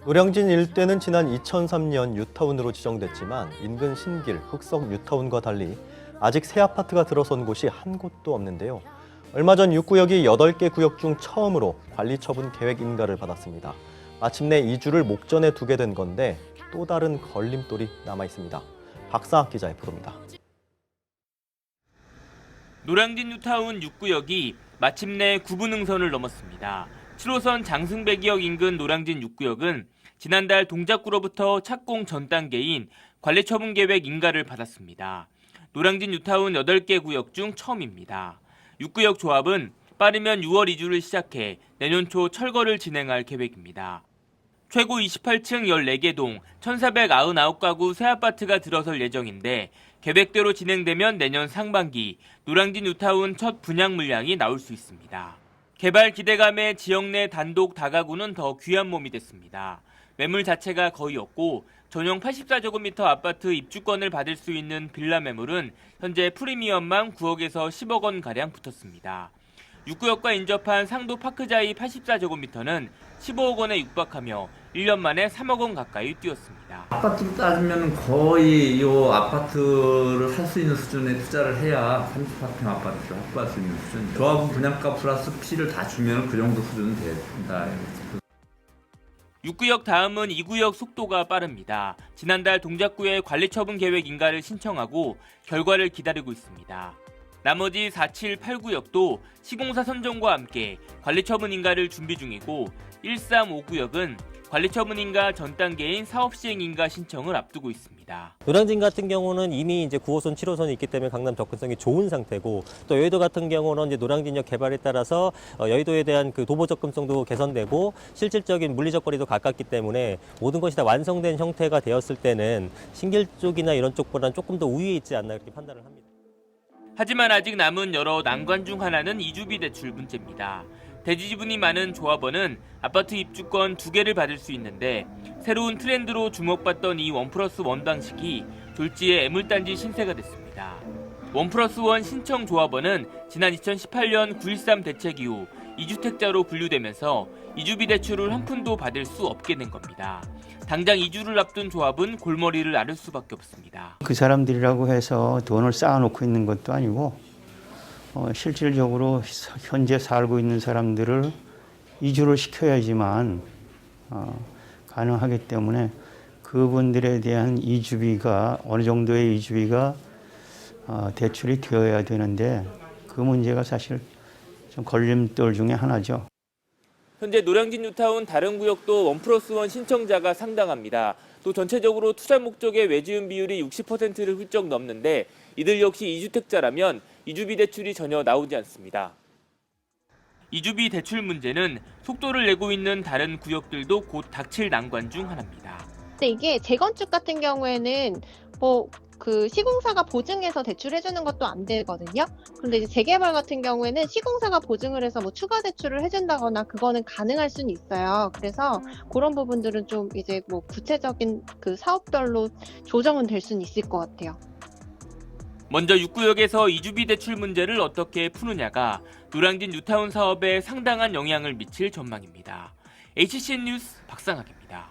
노량진 일대는 지난 2003년 뉴타운으로 지정됐지만 인근 신길, 흑석 뉴타운과 달리 아직 새 아파트가 들어선 곳이 한 곳도 없는데요. 얼마 전 6구역이 8개 구역 중 처음으로 관리처분 계획 인가를 받았습니다. 마침내 이주를 목전에 두게 된 건데 또 다른 걸림돌이 남아 있습니다. 박상학 기자의 보도입니다. 노량진 뉴타운 6구역이 마침내 구분응선을 넘었습니다. 7호선 장승배기역 인근 노량진 6구역은 지난달 동작구로부터 착공 전 단계인 관리처분 계획 인가를 받았습니다. 노량진 뉴타운 8개 구역 중 처음입니다. 6구역 조합은 빠르면 6월 이주를 시작해 내년 초 철거를 진행할 계획입니다. 최고 28층 14개 동 1,499가구 새 아파트가 들어설 예정인데 계획대로 진행되면 내년 상반기 노량진 뉴타운 첫 분양 물량이 나올 수 있습니다. 개발 기대감에 지역 내 단독 다가구는 더 귀한 몸이 됐습니다. 매물 자체가 거의 없고 전용 84제곱미터 아파트 입주권을 받을 수 있는 빌라 매물은 현재 프리미엄만 9억에서 10억 원가량 붙었습니다. 6구역과 인접한 상도 파크자이 84제곱미터는 15억 원에 육박하며 1년 만에 3억 원 가까이 뛰었습니다. 아파트로 따지면 거의 이 아파트를 살 수 있는 수준의 투자를 해야 30평 아파트를 확보할 수 있는 수준. 조합은 분양가 플러스 피를 다 주면 그 정도 수준은 된다. 6구역 다음은 2구역 속도가 빠릅니다. 지난달 동작구에 관리처분 계획 인가를 신청하고 결과를 기다리고 있습니다. 나머지 4, 7, 8구역도 시공사 선정과 함께 관리처분 인가를 준비 중이고 1, 3, 5구역은 관리처분 인가 전 단계인 사업시행 인가 신청을 앞두고 있습니다. 노량진 같은 경우는 이미 이제 9호선, 7호선이 있기 때문에 강남 접근성이 좋은 상태고 또 여의도 같은 경우는 이제 노량진역 개발에 따라서 여의도에 대한 그 도보 접근성도 개선되고 실질적인 물리적 거리도 가깝기 때문에 모든 것이 다 완성된 형태가 되었을 때는 신길 쪽이나 이런 쪽보다는 조금 더 우위에 있지 않나 이렇게 판단을 합니다. 하지만 아직 남은 여러 난관 중 하나는 이주비 대출 문제입니다. 대지 지분이 많은 조합원은 아파트 입주권 2개를 받을 수 있는데 새로운 트렌드로 주목받던 이 1+1 방식이 졸지에 애물단지 신세가 됐습니다. 1+1 신청 조합원은 지난 2018년 9.13 대책 이후 2주택자로 분류되면서 이주비 대출을 한 푼도 받을 수 없게 된 겁니다. 당장 이주를 앞둔 조합은 골머리를 앓을 수밖에 없습니다. 그 사람들이라고 해서 돈을 쌓아놓고 있는 것도 아니고 실질적으로 현재 살고 있는 사람들을 이주를 시켜야지만 가능하기 때문에 그분들에 대한 이주비가 어느 정도의 이주비가 대출이 되어야 되는데 그 문제가 사실 좀 걸림돌 중에 하나죠. 현재 노량진 뉴타운 다른 구역도 1+1 신청자가 상당합니다. 또 전체적으로 투자 목적의 외지음 비율이 60%를 훌쩍 넘는데 이들 역시 2주택자라면 이주비 대출이 전혀 나오지 않습니다. 이주비 대출 문제는 속도를 내고 있는 다른 구역들도 곧 닥칠 난관 중 하나입니다. 근데 이게 재건축 같은 경우에는 그 시공사가 보증해서 대출해주는 것도 안 되거든요. 그런데 이제 재개발 같은 경우에는 시공사가 보증을 해서 추가 대출을 해준다거나 그거는 가능할 수는 있어요. 그래서 그런 부분들은 좀 이제 구체적인 그 사업별로 조정은 될 수는 있을 것 같아요. 먼저 6구역에서 이주비 대출 문제를 어떻게 푸느냐가 노량진 뉴타운 사업에 상당한 영향을 미칠 전망입니다. HCN 뉴스 박상학입니다.